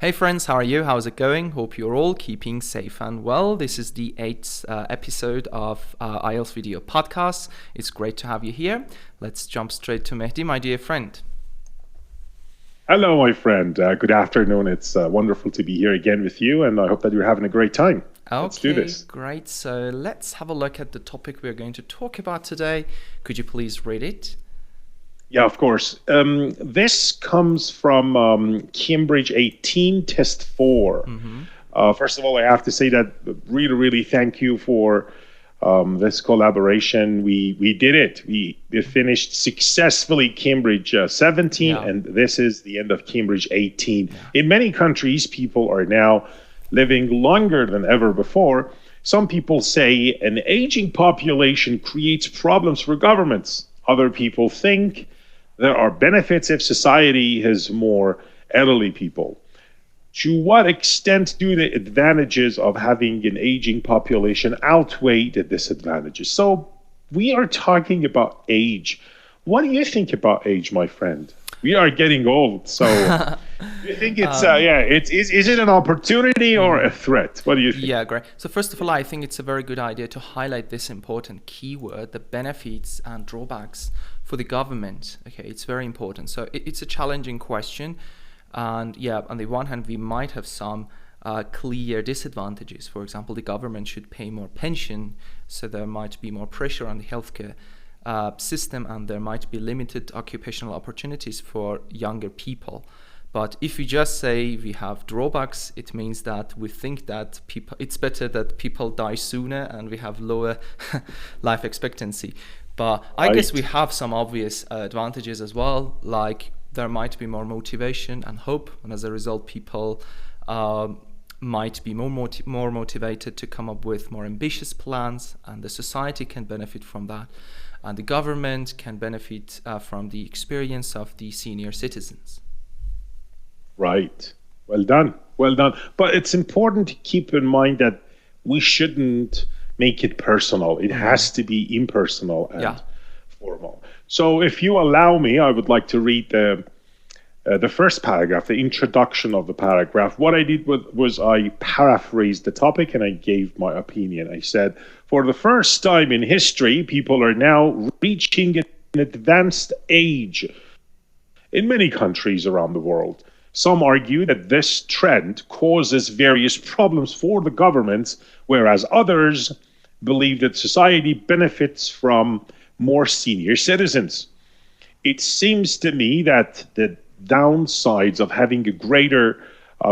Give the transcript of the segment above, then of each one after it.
Hey friends, how are you? How's it going? Hope you're all keeping safe and well. This is the eighth episode of IELTS video podcast. It's great to have you here. Let's jump straight to Mehdi, my dear friend. Hello, my friend. Good afternoon. It's wonderful to be here again with you, and I hope that you're having a great time. Let's do this. Great. So let's have a look at the topic we're going to talk about today. Could you please read it? Yeah, of course. This comes from Cambridge 18, Test 4. First of all, I have to say that really thank you for this collaboration. We did it. We finished successfully Cambridge 17, and this is the end of Cambridge 18. In many countries, people are now living longer than ever before. Some people say an aging population creates problems for governments. Other people think there are benefits if society has more elderly people. To what extent do the advantages of having an aging population outweigh the disadvantages? So we are talking about age. What do you think about age, my friend? We are getting old, so you think it's is it an opportunity or a threat? What do you think? Yeah, great. So first of all, I think it's a very good idea to highlight this important keyword, the benefits and drawbacks for the government. Okay, it's very important. So it's a challenging question, and on the one hand, we might have some clear disadvantages. For example, the government should pay more pension, so there might be more pressure on the healthcare system, and there might be limited occupational opportunities for younger people. But if we just say we have drawbacks, it means that we think that it's better that people die sooner and we have lower life expectancy. But I guess we have some obvious advantages as well, like there might be more motivation and hope, and as a result, people might be more motivated to come up with more ambitious plans, and the society can benefit from that. And the government can benefit from the experience of the senior citizens. Right. Well done. Well done. But it's important to keep in mind that we shouldn't make it personal. It has to be impersonal and formal. So if you allow me, I would like to read the first paragraph, the introduction of the paragraph. What I did was I paraphrased the topic and I gave my opinion. I said, for the first time in history, people are now reaching an advanced age in many countries around the world. Some argue that this trend causes various problems for the governments, whereas others believe that society benefits from more senior citizens. It seems to me that the downsides of having a greater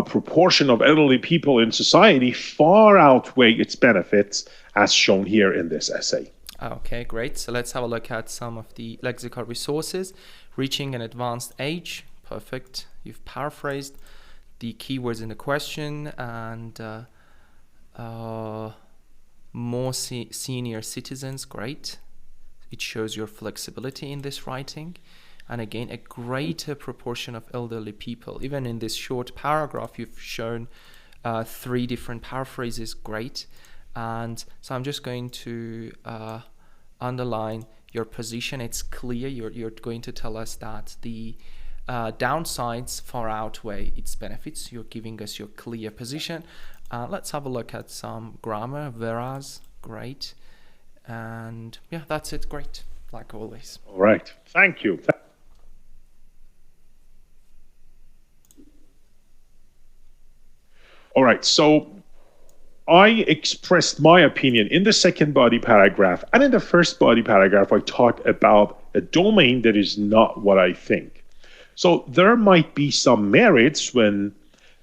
proportion of elderly people in society far outweigh its benefits, as shown here in this essay. Okay, great. So let's have a look at some of the lexical resources. Reaching an advanced age. Perfect. You've paraphrased the keywords in the question, and more senior citizens. Great. It shows your flexibility in this writing. And again, a greater proportion of elderly people. Even in this short paragraph, you've shown 3 different paraphrases. Great. And so I'm just going to underline your position. It's clear. You're going to tell us that the downsides far outweigh its benefits. You're giving us your clear position. Let's have a look at some grammar. Whereas, great. And that's it. Great, like always. All right. Thank you. All right, so I expressed my opinion in the second body paragraph, and in the first body paragraph, I talked about a domain that is not what I think. So there might be some merits when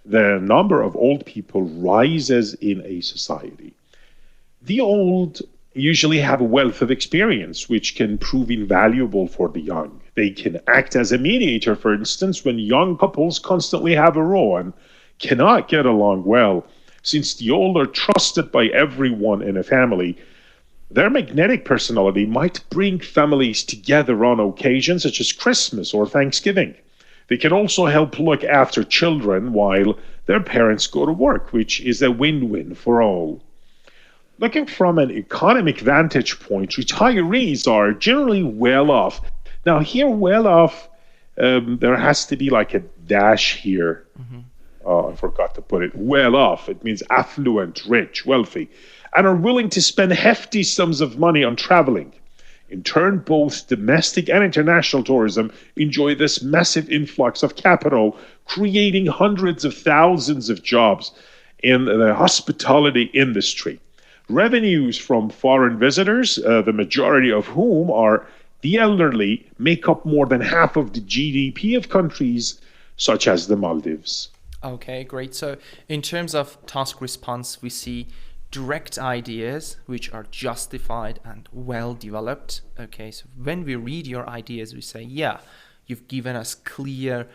the number of old people rises in a society. The old usually have a wealth of experience, which can prove invaluable for the young. They can act as a mediator, for instance, when young couples constantly have a row and cannot get along well. Since the old are trusted by everyone in a family, their magnetic personality might bring families together on occasions such as Christmas or Thanksgiving. They can also help look after children while their parents go to work, which is a win-win for all. Looking from an economic vantage point, retirees are generally well off. Now here, well off, there has to be like a dash here. I forgot to put it, well off. It means affluent, rich, wealthy, and are willing to spend hefty sums of money on traveling. In turn, both domestic and international tourism enjoy this massive influx of capital, creating hundreds of thousands of jobs in the hospitality industry. Revenues from foreign visitors, the majority of whom are the elderly, make up more than half of the GDP of countries such as the Maldives. Okay, great. So in terms of task response, we see direct ideas which are justified and well developed. Okay, so when we read your ideas, we say, yeah, you've given us clear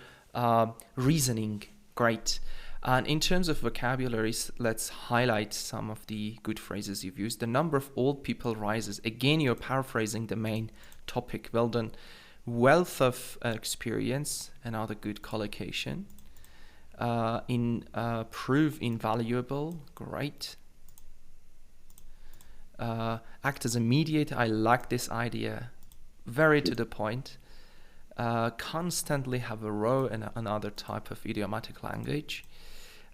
reasoning. Great. And in terms of vocabularies, let's highlight some of the good phrases you've used. The number of old people rises. Again, you're paraphrasing the main topic. Well done. Wealth of experience, another good collocation. Prove invaluable. Great. Act as a mediator. I like this idea. Very to the point. Constantly have a row and another type of idiomatic language.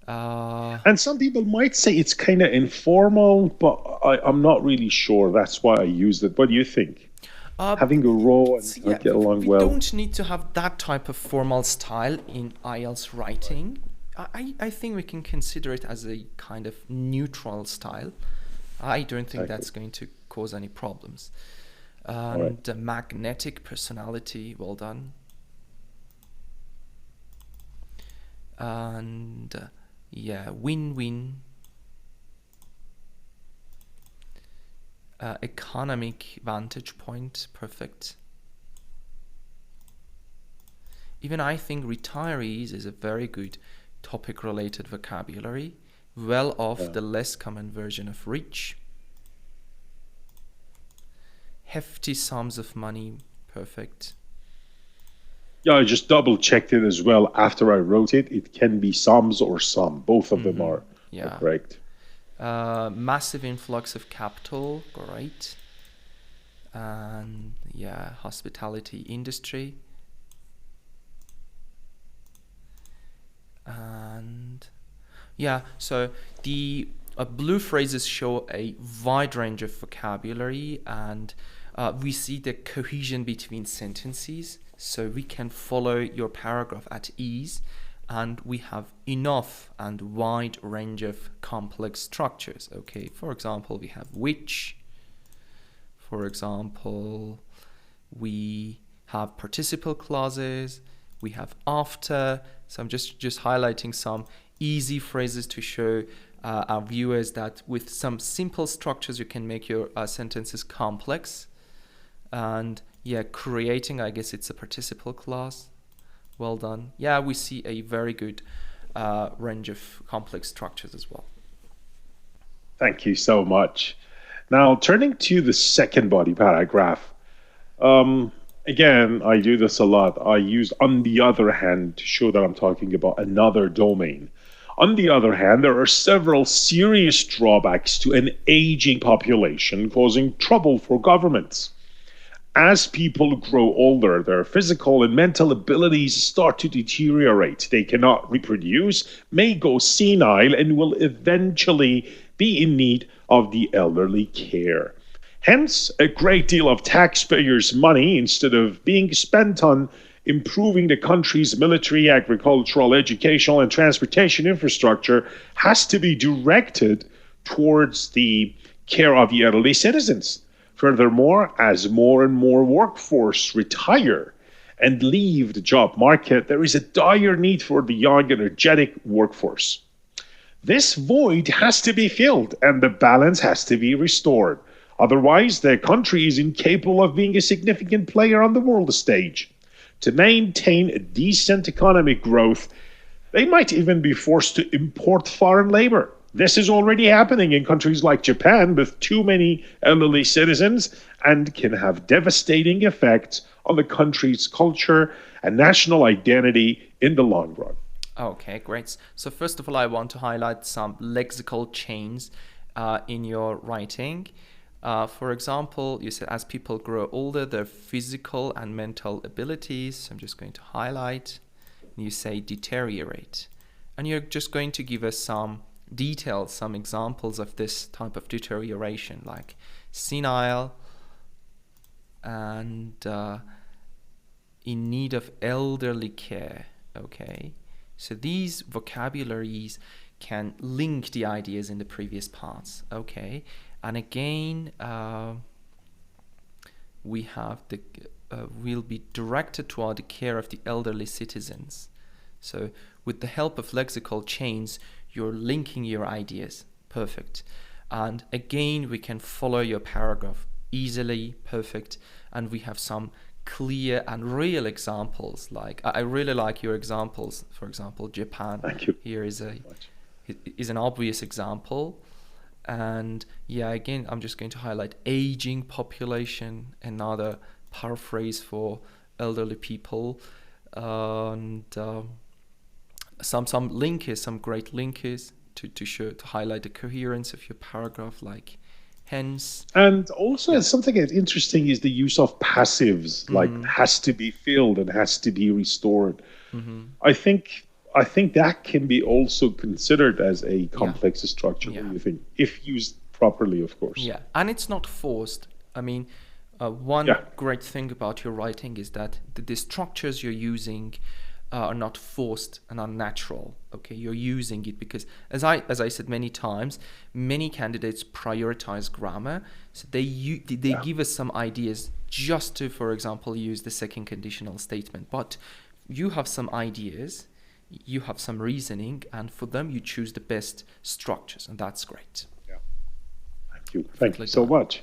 And some people might say it's kind of informal, but I'm not really sure. That's why I used it. What do you think? Having a row and get along well. We don't need to have that type of formal style in IELTS writing. I think we can consider it as a kind of neutral style. I don't think that's going to cause any problems. And the magnetic personality, well done. And yeah, win-win. Economic vantage point, perfect. Even I think retirees is a very good topic-related vocabulary. Well off, the less common version of rich. Hefty sums of money, perfect. Yeah, I just double checked it as well after I wrote it. It can be sums or some. Both of them are correct. Massive influx of capital, great. And yeah, hospitality industry. And yeah, so the blue phrases show a wide range of vocabulary, and we see the cohesion between sentences, so we can follow your paragraph at ease, and we have enough and wide range of complex structures. Okay, for example, we have which. For example, we have participle clauses. We have after. So I'm just highlighting some easy phrases to show our viewers that with some simple structures you can make your sentences complex. And yeah, creating, I guess it's a participle clause. Well done. Yeah, we see a very good range of complex structures as well. Thank you so much. Now, turning to the second body paragraph. Again, I do this a lot. I use on the other hand to show that I'm talking about another domain. On the other hand, there are several serious drawbacks to an aging population causing trouble for governments. As people grow older, their physical and mental abilities start to deteriorate. They cannot reproduce, may go senile, and will eventually be in need of the elderly care. Hence, a great deal of taxpayers' money, instead of being spent on improving the country's military, agricultural, educational, and transportation infrastructure, has to be directed towards the care of the elderly citizens. Furthermore, as more and more workforce retire and leave the job market, there is a dire need for the young, energetic workforce. This void has to be filled, and the balance has to be restored. Otherwise, the country is incapable of being a significant player on the world stage. To maintain a decent economic growth, they might even be forced to import foreign labor. This is already happening in countries like Japan with too many elderly citizens, and can have devastating effects on the country's culture and national identity in the long run. Okay, great. So first of all, I want to highlight some lexical change in your writing. For example, you said as people grow older, their physical and mental abilities, I'm just going to highlight, you say deteriorate. and you're just going to give us some details, some examples of this type of deterioration, like senile and in need of elderly care. Okay, so these vocabularies can link the ideas in the previous parts. Okay, and again, we have the will be directed toward the care of the elderly citizens. So with the help of lexical chains, you're linking your ideas. Perfect. And again, we can follow your paragraph easily. Perfect. And we have some clear and real examples. Like, I really like your examples. For example, Japan. Thank you. Here is an obvious example. And yeah, again, I'm just going to highlight aging population, another paraphrase for elderly people, and some linkers, some great linkers to highlight the coherence of your paragraph, like hence. And also something that's interesting is the use of passives, like has to be filled and has to be restored. I think that can be also considered as a complex structure. What do you think? If used properly, of course. Yeah, and it's not forced. I mean, one great thing about your writing is that the structures you're using are not forced and unnatural. Okay, you're using it because, as I said many times, many candidates prioritize grammar, so they give us some ideas just to, for example, use the second conditional statement. But you have some ideas, you have some reasoning, and for them you choose the best structures, and that's great. Yeah, thank you so much.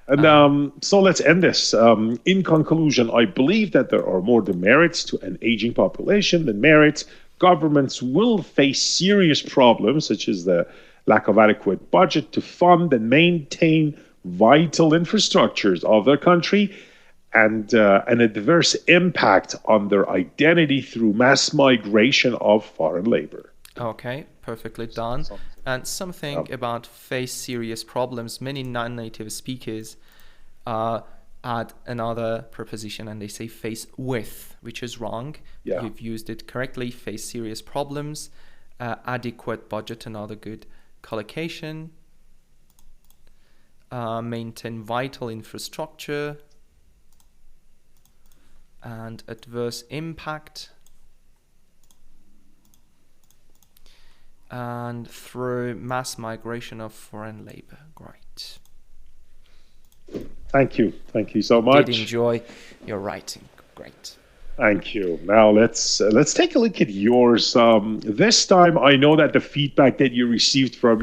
And so let's end this. In conclusion, I believe that there are more demerits to an aging population than merits. Governments will face serious problems, such as the lack of adequate budget to fund and maintain vital infrastructures of their country, and an adverse impact on their identity through mass migration of foreign labor. Okay, perfectly done. And something about face serious problems. Many non-native speakers add another preposition and they say face with, which is wrong. You've used it correctly. Face serious problems. Adequate budget, another good collocation. Maintain vital infrastructure. And adverse impact. And through mass migration of foreign labor. Great. Thank you so much. Did enjoy your writing. Great. Thank you. Now let's take a look at yours. This time, I know that the feedback that you received from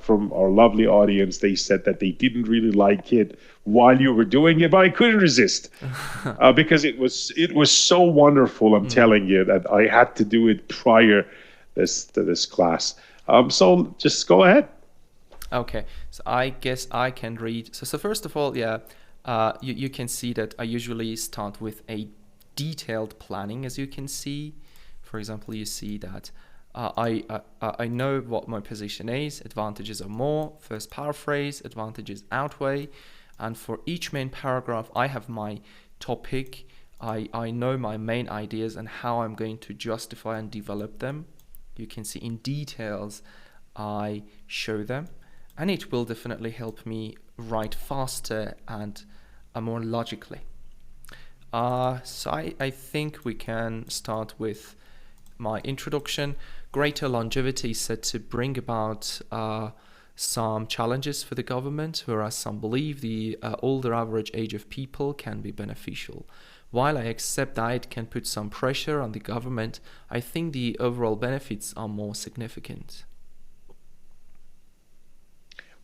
from our lovely audience, they said that they didn't really like it while you were doing it, but I couldn't resist because it was so wonderful. I'm telling you that I had to do it prior to this class. So just go ahead. Okay. So I guess I can read. So first of all, you can see that I usually start with a detailed planning, as you can see. For example, you see that I know what my position is. Advantages are more. First paraphrase. Advantages outweigh. And for each main paragraph, I have my topic. I know my main ideas and how I'm going to justify and develop them. You can see in details I show them, and it will definitely help me write faster and more logically. So I think we can start with my introduction. Greater longevity is said to bring about some challenges for the government, whereas some believe the older average age of people can be beneficial. While I accept that it can put some pressure on the government, I think the overall benefits are more significant.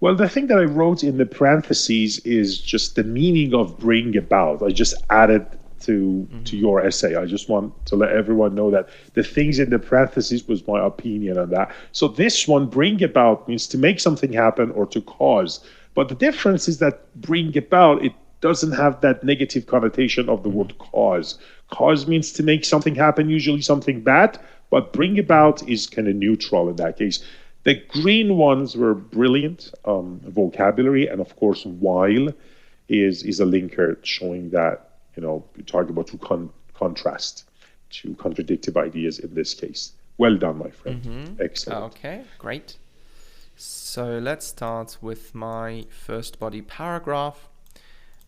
Well, the thing that I wrote in the parentheses is just the meaning of bring about. I just added to your essay. I just want to let everyone know that the things in the parentheses was my opinion on that. So this one, bring about, means to make something happen or to cause. But the difference is that bring about, it doesn't have that negative connotation of the word cause. Cause means to make something happen, usually something bad, but bring about is kind of neutral in that case. The green ones were brilliant vocabulary, and of course, while is a linker showing that, you're talking about to contrast, to contradictive ideas in this case. Well done, my friend. Excellent. Okay, great. So let's start with my first body paragraph.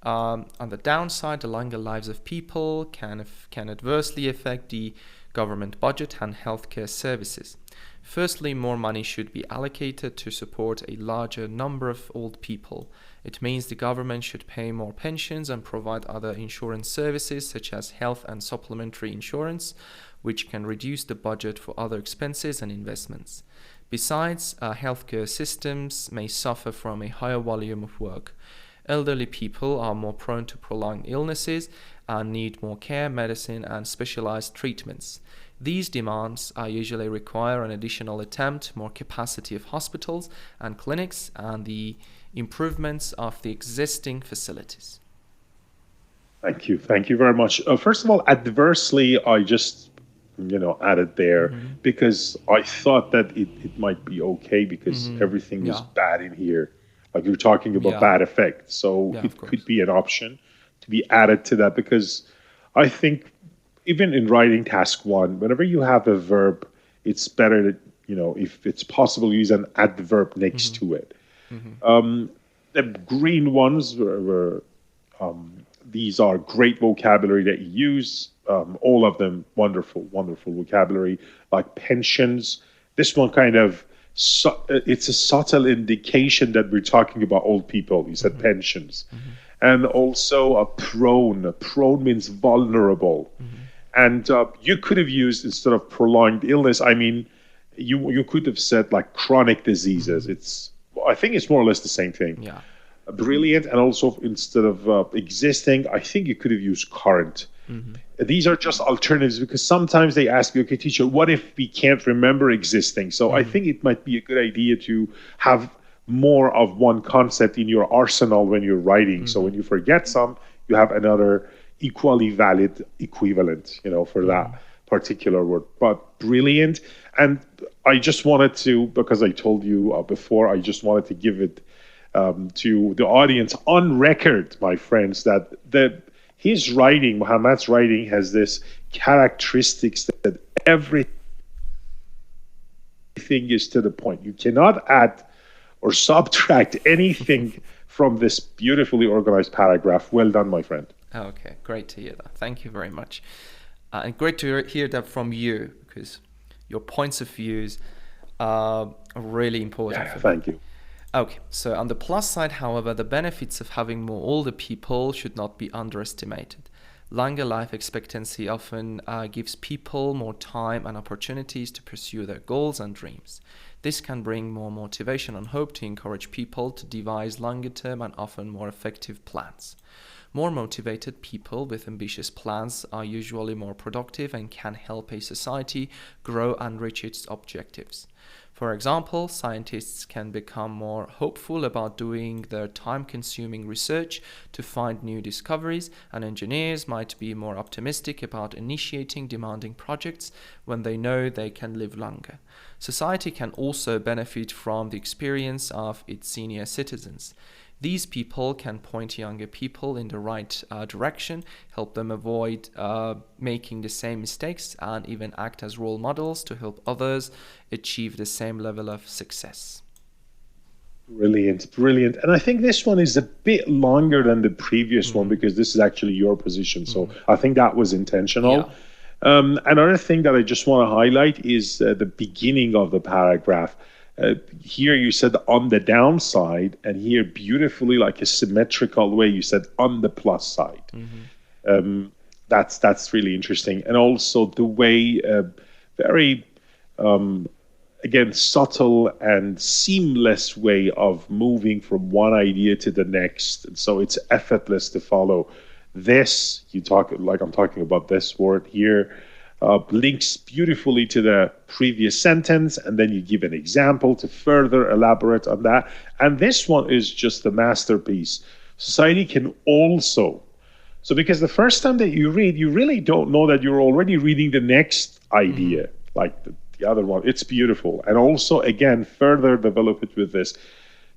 On the downside, the longer lives of people can adversely affect the government budget and healthcare services. Firstly, more money should be allocated to support a larger number of old people. It means the government should pay more pensions and provide other insurance services such as health and supplementary insurance, which can reduce the budget for other expenses and investments. Besides, healthcare systems may suffer from a higher volume of work. Elderly people are more prone to prolonged illnesses and need more care, medicine, and specialized treatments. These demands usually require an additional attempt, more capacity of hospitals and clinics, and the improvements of the existing facilities. Thank you. Thank you very much. First of all, adversely, I just added there because I thought that it might be okay because everything is bad in here. Like you're talking about bad effects. So it could be an option to be added to that because I think even in writing task 1, whenever you have a verb, it's better that, if it's possible, use an adverb next to it. The green ones were these are great vocabulary that you use. All of them wonderful vocabulary, like pensions. This one kind of, it's a subtle indication that we're talking about old people. You said pensions. And also a prone. Prone means vulnerable. And you could have used, instead of prolonged illness, I mean, you could have said like chronic diseases. I think it's more or less the same thing. Yeah. Brilliant. And also instead of existing, I think you could have used current. These are just alternatives because sometimes they ask you, okay, teacher, what if we can't remember existing? So I think it might be a good idea to have more of one concept in your arsenal when you're writing. So when you forget some, you have another equally valid equivalent, for that particular word. But brilliant. And I just wanted to, because I told you before, I just wanted to give it to the audience on record, my friends, that his writing, Muhammad's writing, has this characteristics that everything is to the point. You cannot add or subtract anything from this beautifully organized paragraph. Well done, my friend. Okay, great to hear that. Thank you very much. And great to hear that from you, because your points of views are really important. Yeah, thank you. Okay, so on the plus side, however, the benefits of having more older people should not be underestimated. Longer life expectancy often gives people more time and opportunities to pursue their goals and dreams. This can bring more motivation and hope to encourage people to devise longer-term and often more effective plans. More motivated people with ambitious plans are usually more productive and can help a society grow and reach its objectives. For example, scientists can become more hopeful about doing their time-consuming research to find new discoveries, and engineers might be more optimistic about initiating demanding projects when they know they can live longer. Society can also benefit from the experience of its senior citizens. These people can point younger people in the right direction, help them avoid making the same mistakes, and even act as role models to help others achieve the same level of success. Brilliant, brilliant. And I think this one is a bit longer than the previous one because this is actually your position. So I think that was intentional. Yeah. Another thing that I just want to highlight is the beginning of the paragraph. Here you said on the downside, and here beautifully, like a symmetrical way, you said on the plus side. That's really interesting. And also the way, very, again, subtle and seamless way of moving from one idea to the next. And so it's effortless to follow. This, you talk like I'm talking about this word here, links beautifully to the previous sentence, and then you give an example to further elaborate on that. And this one is just a masterpiece. Society can also, so because the first time that you read, you really don't know that you're already reading the next idea, like the other one. It's beautiful. And also, again, further develop it with this.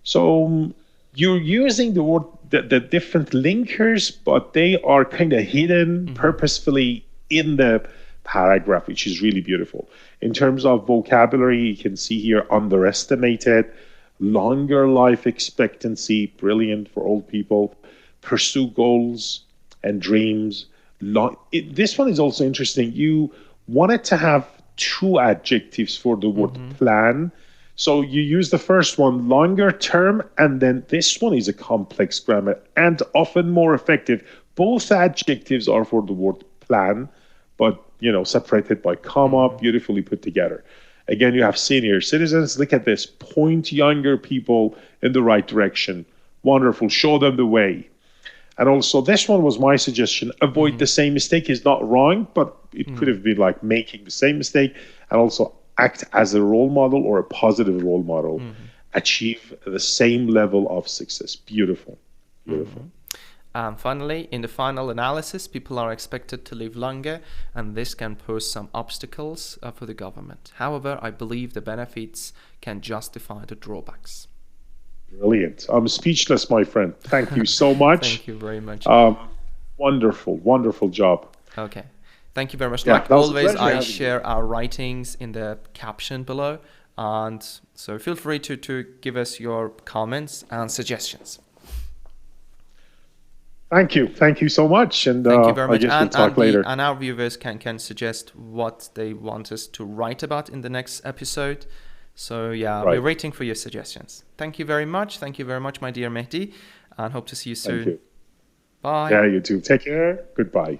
So you're using the word, the different linkers, but they are kind of hidden purposefully in the paragraph, which is really beautiful. In terms of vocabulary, you can see here underestimated, longer life expectancy, brilliant for old people, pursue goals and dreams. This one is also interesting. You wanted to have two adjectives for the word plan. So you use the first one, longer term, and then this one is a complex grammar and often more effective. Both adjectives are for the word plan, but separated by comma, beautifully put together. Again, you have senior citizens. Look at this. Point younger people in the right direction. Wonderful. Show them the way. And also, this one was my suggestion. Avoid the same mistake is not wrong, but it could have been like making the same mistake. And also act as a role model or a positive role model. Achieve the same level of success. Beautiful. Beautiful. And finally, in the final analysis, people are expected to live longer, and this can pose some obstacles for the government. However, I believe the benefits can justify the drawbacks. Brilliant. I'm speechless, my friend. Thank you so much. Thank you very much. Wonderful, wonderful job. Okay. Thank you very much. Yeah, like always, I share our writings in the caption below. And so feel free to give us your comments and suggestions. Thank you. Thank you so much. And thank you very much. I guess we'll talk later. And our viewers can suggest what they want us to write about in the next episode. So yeah, we're waiting for your suggestions. Thank you very much. Thank you very much, my dear Mehdi. And hope to see you soon. Thank you. Bye. Yeah, you too. Take care. Goodbye.